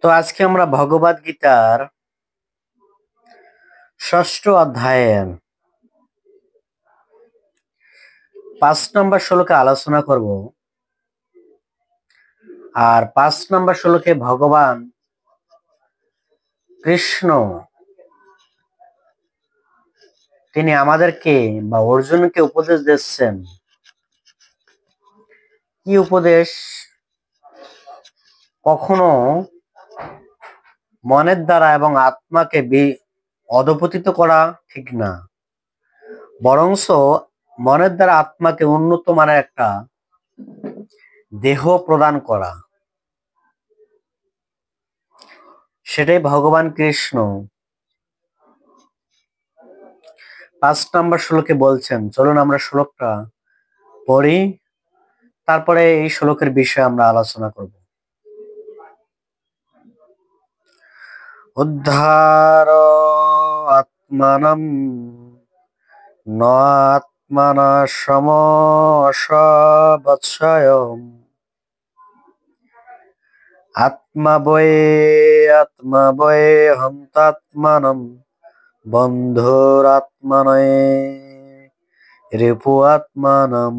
তো আজকে আমরা ভগবদ গীতার ৬ষ্ঠ অধ্যায়ের ৫ নম্বর শ্লোকে আলোচনা করব। আর ৫ নম্বর শ্লোকে ভগবান কৃষ্ণ তিনি আমাদেরকে বা অর্জুনকে উপদেশ দিচ্ছেন। কি উপদেশ? কখনো মনের দ্বারা এবং আত্মাকে অধপতিত করা ঠিক না, বরংস মনের দ্বারা আত্মাকে উন্নত মানের একটা দেহ প্রদান করা, সেটাই ভগবান কৃষ্ণ ৫ নম্বর শ্লোকে বলছেন। চলুন আমরা শ্লোকটা পড়ি, তারপরে এই শ্লোকের বিষয়ে আমরা আলোচনা করব। উদ্ধার আত্মানম ন আত্মানা সমবৎসয়ম আত্মা বয়ে হন্তাত্মানম বন্ধুরাত্মানয়ে রিপু আত্মানম।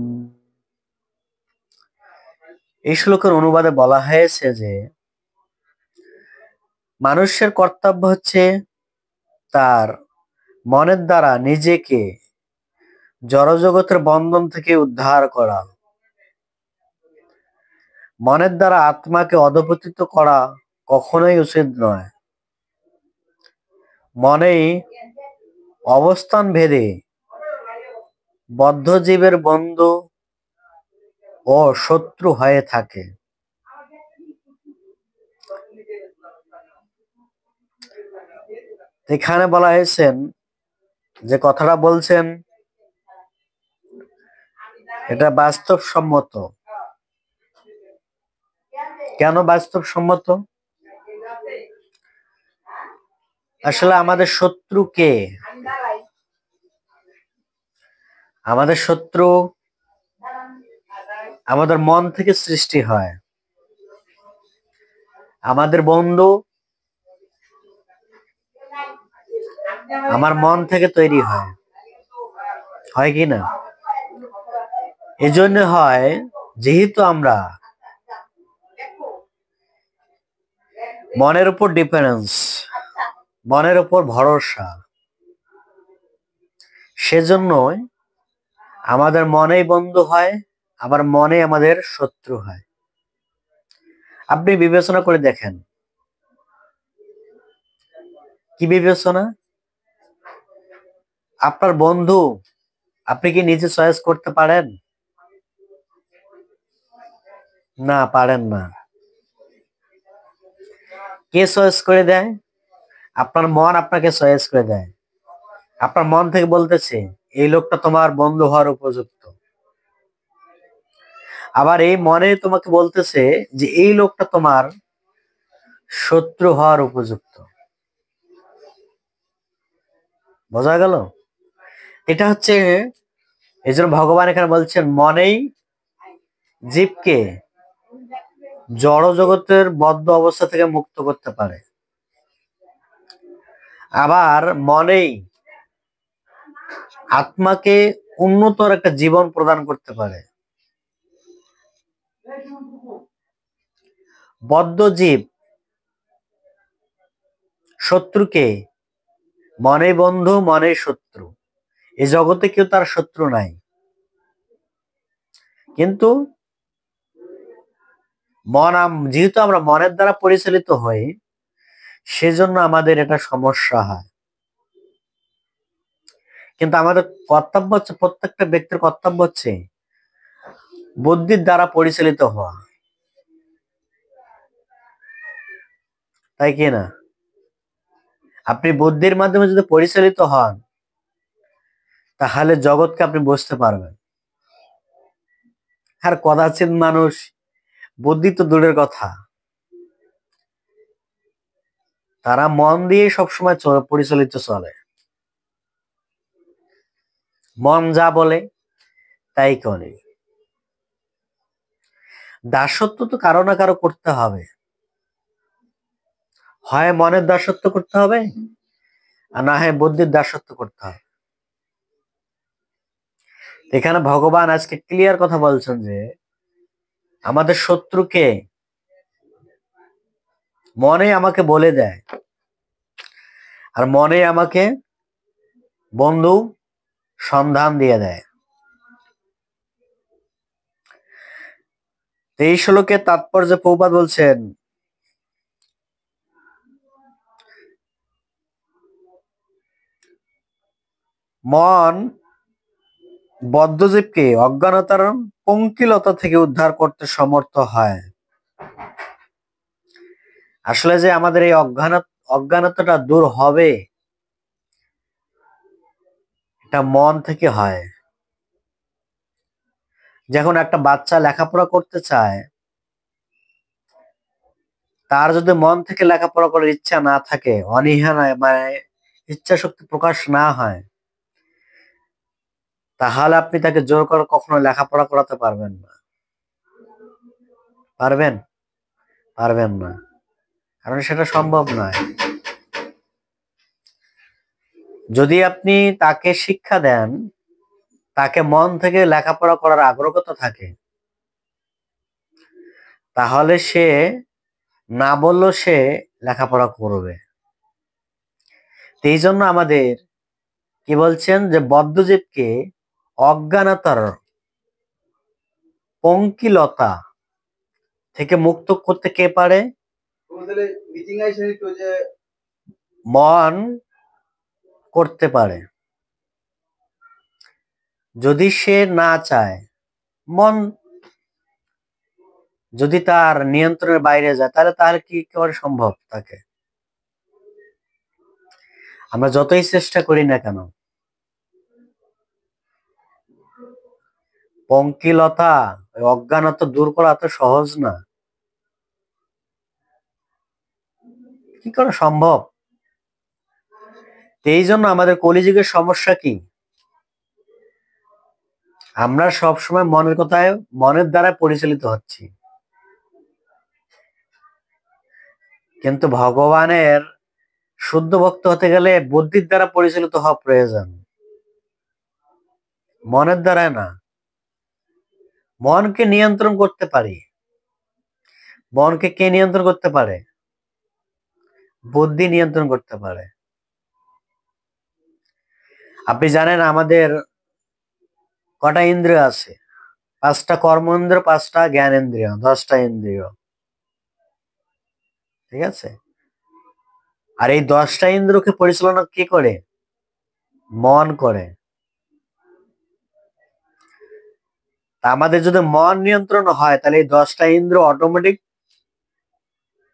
এই শ্লোকের অনুবাদে বলা হয়েছে যে মানুষের কর্তব্য হচ্ছে তার মনের দ্বারা নিজেকে জড়জগতের বন্ধন থেকে উদ্ধার করা। মনের দ্বারা আত্মাকে অধপতিত করা কখনোই উচিত নয়। মনেই অবস্থান ভেদে বদ্ধ জীবের বন্ধু ও শত্রু হয়ে থাকে। এখানে বলা হয়েছে, যে কথাটা বলছেন এটা বাস্তবসম্মত। কেন বাস্তবসম্মত? আসলে আমাদের শত্রু কে? আমাদের শত্রু আমাদের মন থেকে সৃষ্টি হয়। আমাদের বন্ধু আমার মন থেকে তৈরি হয়, হয় কি না? এজন্য হয়, যেহেতু আমরা মনের উপর ডিপেন্ডেন্স, মনের উপর ভরসা, সেজন্যই আমাদের মনেই বন্ধু হয়, আবার মনে আমাদের শত্রু হয়। আপনি বিবেচনা করে দেখেন, কি বিবেচনা? আপনার বন্ধু আপনি কি নিজে চয়েস করতে পারেন? না, পারেন না। কে চয়েস করে দেয়? আপনার মন আপনাকে চয়েস করে দেয়। আপনার মন থেকে বলতেছে এই লোকটা তোমার বন্ধু হওয়ার উপযুক্ত। আবার এই মনে তোমাকে বলতেছে যে এই লোকটা তোমার শত্রু হওয়ার উপযুক্ত। বোঝা গেল? এটা হচ্ছে, এই জন্য ভগবান এখানে বলছেন মনেই জীবকে জড় জগতের বদ্ধ অবস্থা থেকে মুক্ত করতে পারে, আবার মনেই আত্মাকে উন্নতর একটা জীবন প্রদান করতে পারে। বদ্ধ জীব শত্রুকে, মনে বন্ধু মনে শত্রু। এই জগতে কেউ তার শত্রু নাই, কিন্তু যেহেতু আমরা মনের দ্বারা পরিচালিত হই, সেজন্য আমাদের এটা সমস্যা হয়। কিন্তু আমাদের কর্তব্য হচ্ছে, প্রত্যেকটা ব্যক্তির কর্তব্য হচ্ছে বুদ্ধির দ্বারা পরিচালিত হওয়া, তাই কি না? আপনি বুদ্ধির মাধ্যমে যদি পরিচালিত হন, তাহলে জগৎকে আপনি বুঝতে পারবেন। আর কদাচিৎ মানুষ, বুদ্ধি তো দূরের কথা, তারা মন দিয়ে সবসময় পরিচালিত চলে। মন যা বলে তাই করে। দাসত্ব তো কারো না কারো করতে হবে, হয় মনের দাসত্ব করতে হবে আর না হয় বুদ্ধির দাসত্ব করতে হবে। এখানে ভগবান আজকে ক্লিয়ার কথা বলছেন যে আমাদের শত্রুকে মনে আমাকে বলে দেয়, আর মনে আমাকে বন্ধু সন্ধান দিয়ে দেয়। এই শ্লোকের তাৎপর্য প্রভুপাদ বলছেন, মন বদ্ধজীবকে অজ্ঞানতার পঙ্কিলতা থেকে উদ্ধার করতে সমর্থ হয়। আসলে যে আমাদের এই অজ্ঞানতাটা দূর হবে, এটা মন থেকে হয়। যখন একটা বাচ্চা লেখাপড়া করতে চায়, তার যদি মন থেকে লেখাপড়া করার ইচ্ছা না থাকে, অনীহা মানে ইচ্ছা শক্তি প্রকাশ না হয়, তাহলে আপনি তাকে জোর করে কখনো লেখাপড়া করাতে পারবেন না। পারবেন? পারবেন না, কারণ সেটা সম্ভব নয়। যদি আপনি তাকে শিক্ষা দেন, তাকে মন থেকে লেখাপড়া করার আগ্রহতা থাকে, তাহলে সে না বললেও সে লেখাপড়া করবে। এই জন্য আমাদের কি বলছেন যে বদ্ধজীবকে অজ্ঞানতার পঙ্কিলতা থেকে মুক্ত করতে কে পারে? মন করতে পারে। যদি সে না চায়, মন যদি তার নিয়ন্ত্রণের বাইরে যায়, তাহলে কি করে সম্ভব তাকে? আমরা যতই চেষ্টা করি না কেন, পঙ্কিলতা অজ্ঞানতা দূর করা এত সহজ না। কি করে সম্ভব? এই জন্য আমাদের কলিযুগের সমস্যা কি? আমরা সবসময় মনের দ্বারা পরিচালিত হচ্ছি, কিন্তু ভগবানের শুদ্ধ ভক্ত হতে গেলে বুদ্ধির দ্বারা পরিচালিত হওয়া প্রয়োজন, মনের দ্বারা না। মনকে নিয়ন্ত্রণ করতে পারি। মনকে কে নিয়ন্ত্রণ করতে পারে? বুদ্ধি নিয়ন্ত্রণ করতে পারে। আপনি জানেন আমাদের কটা ইন্দ্রিয় আছে? 5টা কর্মেন্দ্রিয়, 5টা জ্ঞানেন্দ্রিয়, 10টা ইন্দ্রিয়। ঠিক আছে? আর এই 10টা ইন্দ্রিয়কে পরিচালনা কে করে? মন করে। তা আমাদের যদি মন নিয়ন্ত্রণ হয়, তাহলে এই 10টা ইন্দ্রিয় অটোমেটিক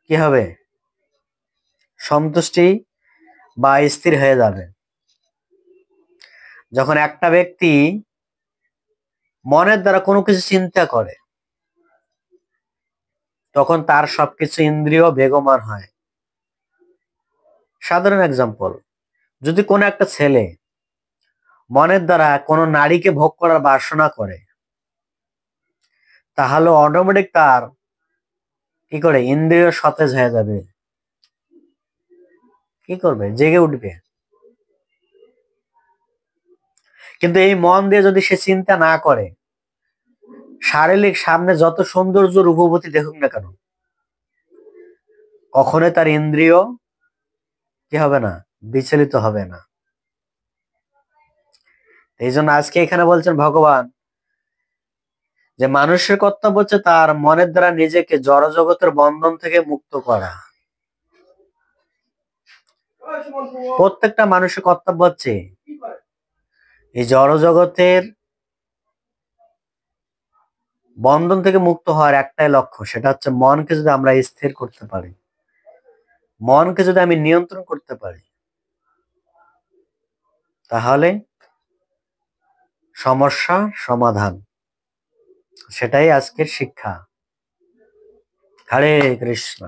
কি হবে? সন্তুষ্টি বা স্থির হয়ে যাবে। যখন একটা ব্যক্তি মনের দ্বারা কোনো কিছু চিন্তা করে, তখন তার সবকিছু ইন্দ্রিয় বেগমান হয়। সাধারণ এক্সাম্পল, যদি কোনো একটা ছেলে মনের দ্বারা কোনো নারীকে ভোগ করার বাসনা করে, তাহলে অটোমেটিক তার কি করে? ইন্দ্রিয় সতেজ হয়ে যাবে। কি করবে? জেগে উঠবে। কিন্তু এই মন দিয়ে যদি সে চিন্তা না করে, শারীরিক সামনে যত সৌন্দর্য রূপবতী দেখুক না কেন, কখনোই তার ইন্দ্রিয় কি হবে না? বিচলিত হবে না। এই জন্য আজকে এখানে বলছেন ভগবান যে মানুষের কর্তব্য হচ্ছে তার মনের দ্বারা নিজেকে জড় জগতের বন্ধন থেকে মুক্ত করা। প্রত্যেকটা মানুষের কর্তব্য হচ্ছে এই জড় জগতের বন্ধন থেকে মুক্ত হওয়ার একটাই লক্ষ্য, সেটা হচ্ছে মনকে যদি আমরা স্থির করতে পারি, মনকে যদি আমি নিয়ন্ত্রণ করতে পারি, তাহলে সমস্যা সমাধান। সেটাই আজকের শিক্ষা। হরে কৃষ্ণ।